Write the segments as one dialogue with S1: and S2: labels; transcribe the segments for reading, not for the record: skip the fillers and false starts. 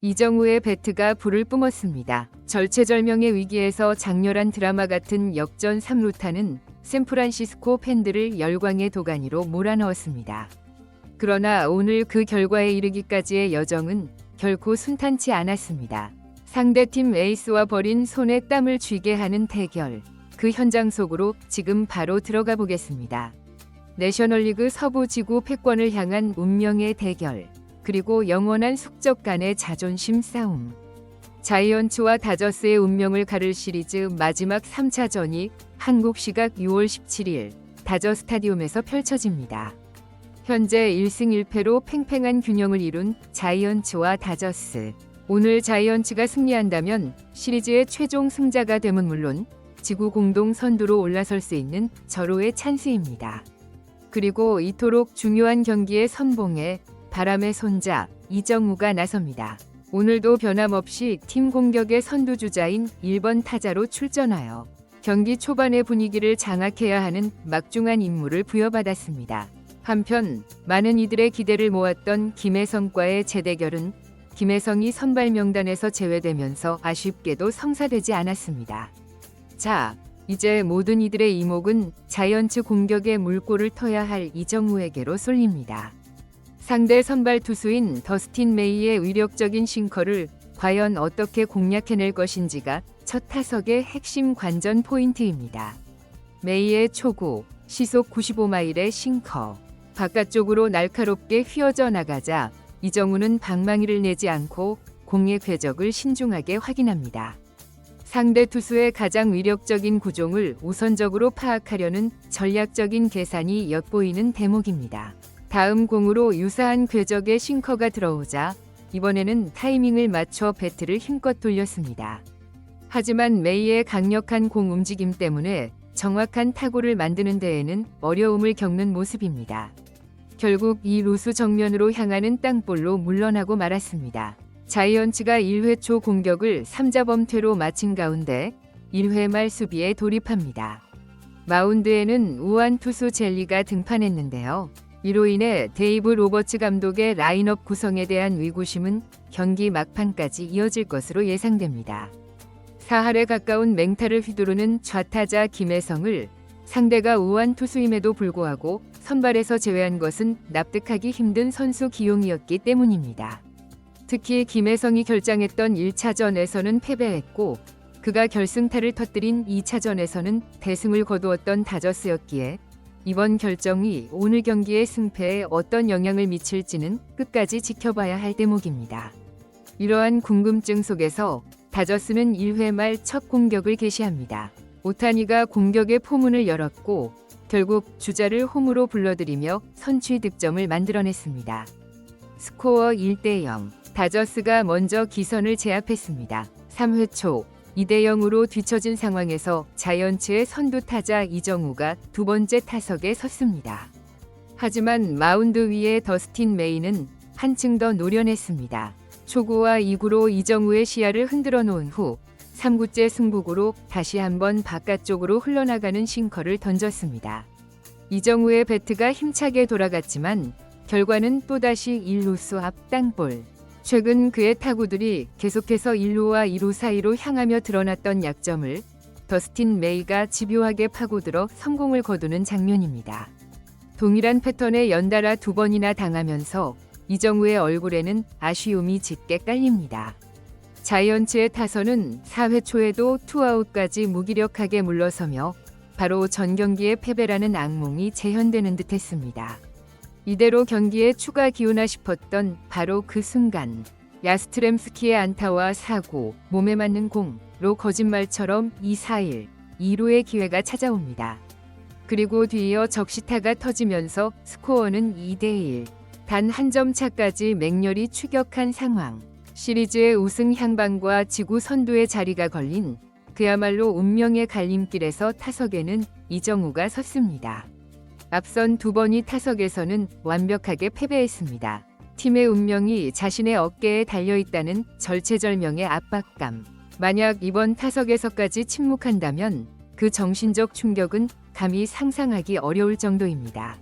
S1: 이정우의 배트가 불을 뿜었습니다. 절체절명의 위기에서 장렬한 드라마 같은 역전 3루타는 샌프란시스코 팬들을 열광의 도가니로 몰아넣었습니다. 그러나 오늘 그 결과에 이르기까지의 여정은 결코 순탄치 않았습니다. 상대팀 에이스와 벌인 손에 땀을 쥐게 하는 대결. 그 현장 속으로 지금 바로 들어가 보겠습니다. 내셔널리그 서부 지구 패권을 향한 운명의 대결. 그리고 영원한 숙적 간의 자존심 싸움. 자이언츠와 다저스의 운명을 가를 시리즈 마지막 3차전이 한국 시각 6월 17일 다저 스타디움에서 펼쳐집니다. 현재 1승 1패로 팽팽한 균형을 이룬 자이언츠와 다저스. 오늘 자이언츠가 승리한다면 시리즈의 최종 승자가 됨은 물론 지구 공동 선두로 올라설 수 있는 절호의 찬스입니다. 그리고 이토록 중요한 경기의 선봉에 바람의 손자 이정우가 나섭니다. 오늘도 변함없이 팀 공격의 선두주자인 1번 타자로 출전하여 경기 초반의 분위기를 장악해야 하는 막중한 임무를 부여받았습니다. 한편 많은 이들의 기대를 모았던 김혜성과의 재대결은 김혜성이 선발 명단에서 제외되면서 아쉽게도 성사되지 않았습니다. 자, 이제 모든 이들의 이목은 자이언츠 공격의 물꼬를 터야 할 이정우에게로 쏠립니다. 상대 선발 투수인 더스틴 메이의 위력적인 싱커를 과연 어떻게 공략해낼 것인지가 첫 타석의 핵심 관전 포인트입니다. 메이의 초구, 시속 95마일의 싱커, 바깥쪽으로 날카롭게 휘어져 나가자 이정우는 방망이를 내지 않고 공의 궤적을 신중하게 확인합니다. 상대 투수의 가장 위력적인 구종을 우선적으로 파악하려는 전략적인 계산이 엿보이는 대목입니다. 다음 공으로 유사한 궤적의 싱커가 들어오자 이번에는 타이밍을 맞춰 배트를 힘껏 돌렸습니다. 하지만 메이의 강력한 공 움직임 때문에 정확한 타구를 만드는 데에는 어려움을 겪는 모습입니다. 결국 이 루수 정면으로 향하는 땅볼로 물러나고 말았습니다. 자이언츠가 1회 초 공격을 3자 범퇴로 마친 가운데 1회 말 수비에 돌입합니다. 마운드에는 우완 투수 젤리가 등판했는데요. 이로 인해 데이브 로버츠 감독의 라인업 구성에 대한 의구심은 경기 막판까지 이어질 것으로 예상됩니다. 사할에 가까운 맹타를 휘두르는 좌타자 김혜성을 상대가 우완 투수임에도 불구하고 선발에서 제외한 것은 납득하기 힘든 선수 기용이었기 때문입니다. 특히 김혜성이 결장했던 1차전에서는 패배했고 그가 결승타를 터뜨린 2차전에서는 대승을 거두었던 다저스였기에 이번 결정이 오늘 경기의 승패에 어떤 영향을 미칠지는 끝까지 지켜봐야 할 대목입니다. 이러한 궁금증 속에서 다저스는 1회 말 첫 공격을 개시합니다. 오타니가 공격의 포문을 열었고 결국 주자를 홈으로 불러들이며 선취 득점을 만들어냈습니다. 스코어 1대0. 다저스가 먼저 기선을 제압했습니다. 3회 초 2대0으로 뒤처진 상황에서 자이언츠의 선두 타자 이정우가 두 번째 타석에 섰습니다. 하지만 마운드 위에 더스틴 메이는 한층 더 노련했습니다. 초구와 2구로 이정우의 시야를 흔들어 놓은 후 3구째 승부구로 다시 한번 바깥쪽으로 흘러나가는 싱커를 던졌습니다. 이정우의 배트가 힘차게 돌아갔지만 결과는 또다시 1루수 앞 땅볼. 최근 그의 타구들이 계속해서 1루와 2루 사이로 향하며 드러났던 약점을 더스틴 메이가 집요하게 파고들어 성공을 거두는 장면입니다. 동일한 패턴에 연달아 두 번이나 당하면서 이정우의 얼굴에는 아쉬움이 짙게 깔립니다. 자이언츠의 타선은 4회 초에도 투아웃까지 무기력하게 물러서며 바로 전 경기의 패배라는 악몽이 재현되는 듯했습니다. 이대로 경기에 추가 기우나 싶었던 바로 그 순간 야스트렘스키의 안타와 사고, 몸에 맞는 공로 거짓말처럼 2-4-1, 2루의 기회가 찾아옵니다. 그리고 뒤이어 적시타가 터지면서 스코어는 2대1, 단 한 점 차까지 맹렬히 추격한 상황. 시리즈의 우승 향방과 지구 선두의 자리가 걸린 그야말로 운명의 갈림길에서 타석에는 이정우가 섰습니다. 앞선 두 번이 타석에서는 완벽하게 패배했습니다. 팀의 운명이 자신의 어깨에 달려있다는 절체절명의 압박감. 만약 이번 타석에서까지 침묵한다면 그 정신적 충격은 감히 상상하기 어려울 정도입니다.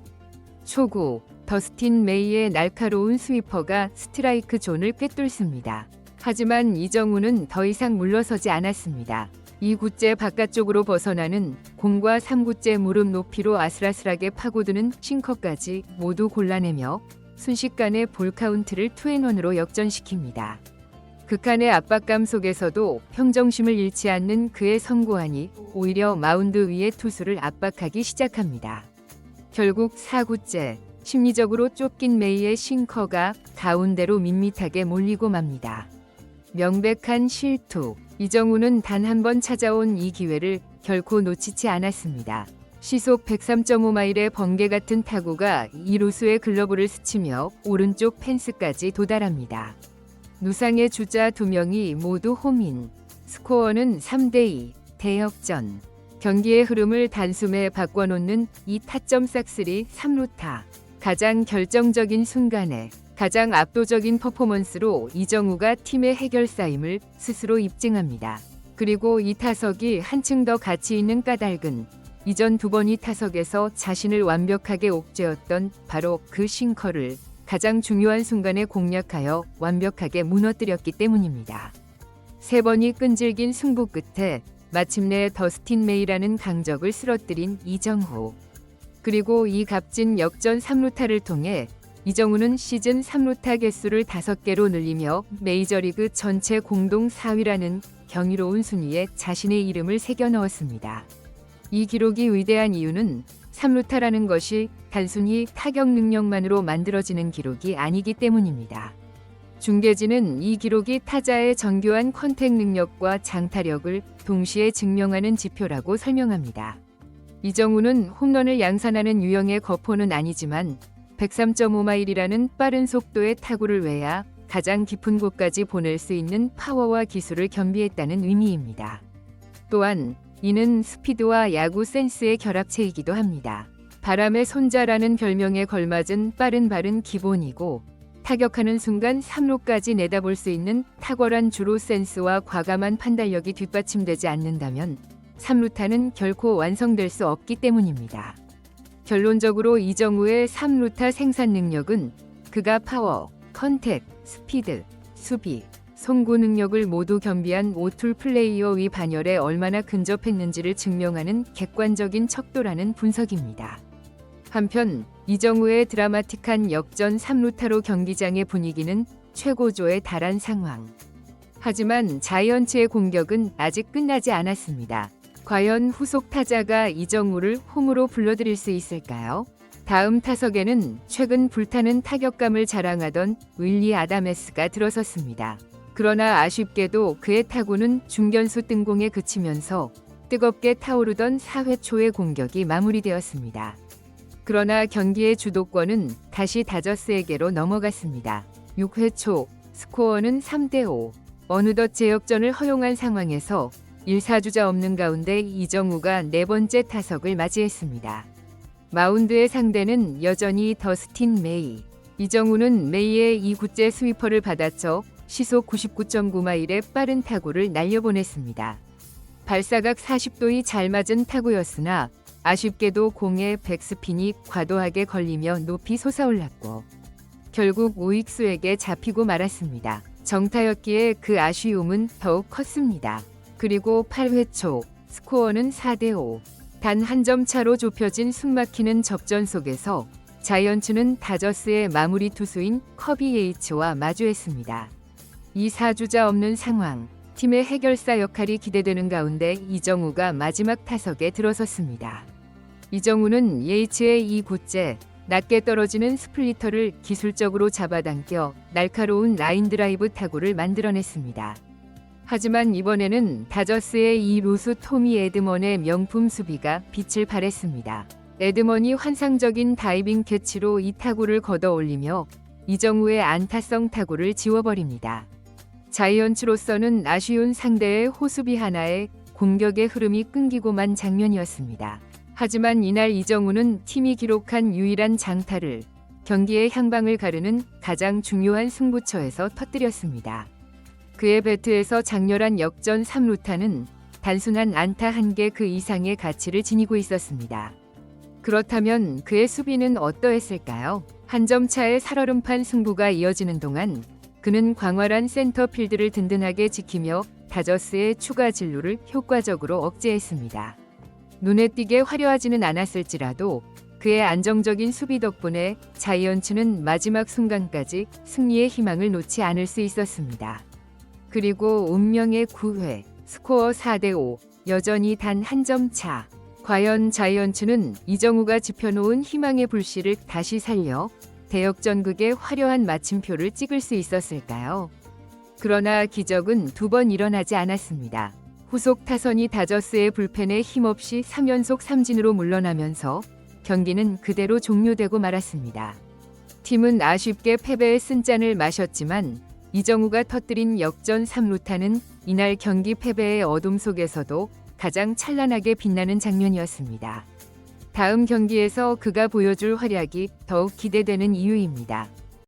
S1: 초구, 더스틴 메이의 날카로운 스위퍼가 스트라이크 존을 꿰뚫습니다. 하지만 이정우는 더 이상 물러서지 않았습니다. 2구째 바깥쪽으로 벗어나는 공과 3구째 무릎 높이로 아슬아슬하게 파고드는 싱커까지 모두 골라내며 순식간에 볼 카운트를 2&1으로 역전시킵니다. 극한의 압박감 속에서도 평정심을 잃지 않는 그의 선고안이 오히려 마운드 위의 투수를 압박하기 시작합니다. 결국 4구째, 심리적으로 쫓긴 메이의 싱커가 가운데로 밋밋하게 몰리고 맙니다. 명백한 실투. 이정우는 단 한 번 찾아온 이 기회를 결코 놓치지 않았습니다. 시속 103.5마일의 번개 같은 타구가 이루수의 글러브를 스치며 오른쪽 펜스까지 도달합니다. 누상의 주자 2명이 모두 홈인. 스코어는 3대2, 대역전. 경기의 흐름을 단숨에 바꿔놓는 이 타점 싹쓸이 3루타. 가장 결정적인 순간에 가장 압도적인 퍼포먼스로 이정우가 팀의 해결사임을 스스로 입증합니다. 그리고 이 타석이 한층 더 가치 있는 까닭은 이전 2번이 타석에서 자신을 완벽하게 옥죄었던 바로 그 싱커를 가장 중요한 순간에 공략하여 완벽하게 무너뜨렸기 때문입니다. 3번이 끈질긴 승부 끝에 마침내 더스틴 메이라는 강적을 쓰러뜨린 이정우. 그리고 이 값진 역전 3루타를 통해 이정우는 시즌 3루타 개수를 5개로 늘리며 메이저리그 전체 공동 4위라는 경이로운 순위에 자신의 이름을 새겨 넣었습니다. 이 기록이 위대한 이유는 3루타라는 것이 단순히 타격 능력만으로 만들어지는 기록이 아니기 때문입니다. 중계진은 이 기록이 타자의 정교한 컨택 능력과 장타력을 동시에 증명하는 지표라고 설명합니다. 이정우는 홈런을 양산하는 유형의 거포는 아니지만 103.5마일이라는 빠른 속도의 타구를 외야 가장 깊은 곳까지 보낼 수 있는 파워와 기술을 겸비했다는 의미입니다. 또한 이는 스피드와 야구 센스의 결합체이기도 합니다. 바람의 손자라는 별명에 걸맞은 빠른 발은 기본이고 타격하는 순간 3루까지 내다볼 수 있는 탁월한 주로 센스와 과감한 판단력이 뒷받침되지 않는다면 3루타는 결코 완성될 수 없기 때문입니다. 결론적으로 이정우의 3루타 생산 능력은 그가 파워, 컨택, 스피드, 수비, 송구 능력을 모두 겸비한 오툴 플레이어의 반열에 얼마나 근접했는지를 증명하는 객관적인 척도라는 분석입니다. 한편 이정우의 드라마틱한 역전 3루타로 경기장의 분위기는 최고조에 달한 상황. 하지만 자이언츠의 공격은 아직 끝나지 않았습니다. 과연 후속 타자가 이정우를 홈으로 불러들일 수 있을까요? 다음 타석에는 최근 불타는 타격감을 자랑하던 윌리 아다메스가 들어섰습니다. 그러나 아쉽게도 그의 타구는 중견수 뜬공에 그치면서 뜨겁게 타오르던 4회 초의 공격이 마무리되었습니다. 그러나 경기의 주도권은 다시 다저스에게로 넘어갔습니다. 6회 초 스코어는 3대5. 어느덧 재역전을 허용한 상황에서 1사주자 없는 가운데 이정우가 4번째 타석을 맞이했습니다. 마운드의 상대는 여전히 더스틴 메이. 이정우는 메이의 2구째 스위퍼를 받아쳐 시속 99.9마일의 빠른 타구를 날려보냈습니다. 발사각 40도이 잘 맞은 타구였으나 아쉽게도 공의 백스핀이 과도하게 걸리며 높이 솟아올랐고 결국 우익수에게 잡히고 말았습니다. 정타였기에 그 아쉬움은 더욱 컸습니다. 그리고 8회 초 스코어는 4대5. 단 한 점 차로 좁혀진 숨막히는 접전 속에서 자이언츠는 다저스의 마무리 투수인 커비 예이츠와 마주했습니다. 2사주자 없는 상황, 팀의 해결사 역할이 기대되는 가운데 이정우가 마지막 타석에 들어섰습니다. 이정우는 예이츠의 2구째 낮게 떨어지는 스플리터를 기술적으로 잡아당겨 날카로운 라인 드라이브 타구를 만들어냈습니다. 하지만 이번에는 다저스의 2루수 토미 에드먼의 명품 수비가 빛을 발했습니다. 에드먼이 환상적인 다이빙 캐치로 이 타구를 걷어올리며 이정우의 안타성 타구를 지워버립니다. 자이언츠로서는 아쉬운 상대의 호수비 하나에 공격의 흐름이 끊기고만 장면이었습니다. 하지만 이날 이정우는 팀이 기록한 유일한 장타를 경기의 향방을 가르는 가장 중요한 승부처에서 터뜨렸습니다. 그의 배트에서 장렬한 역전 3루타는 단순한 안타 한 개 그 이상의 가치를 지니고 있었습니다. 그렇다면 그의 수비는 어떠했을까요? 한 점 차의 살얼음판 승부가 이어지는 동안 그는 광활한 센터필드를 든든하게 지키며 다저스의 추가 진루를 효과적으로 억제했습니다. 눈에 띄게 화려하지는 않았을지라도 그의 안정적인 수비 덕분에 자이언츠는 마지막 순간까지 승리의 희망을 놓지 않을 수 있었습니다. 그리고 운명의 9회, 스코어 4대5, 여전히 단 한 점 차. 과연 자이언츠는 이정우가 지펴놓은 희망의 불씨를 다시 살려 대역전극의 화려한 마침표를 찍을 수 있었을까요? 그러나 기적은 두 번 일어나지 않았습니다. 후속 타선이 다저스의 불펜에 힘없이 3연속 삼진으로 물러나면서 경기는 그대로 종료되고 말았습니다. 팀은 아쉽게 패배의 쓴잔을 마셨지만 이정우가 터뜨린 역전 3루타는 이날 경기 패배의 어둠 속에서도 가장 찬란하게 빛나는 장면이었습니다. 다음 경기에서 그가 보여줄 활약이 더욱 기대되는 이유입니다.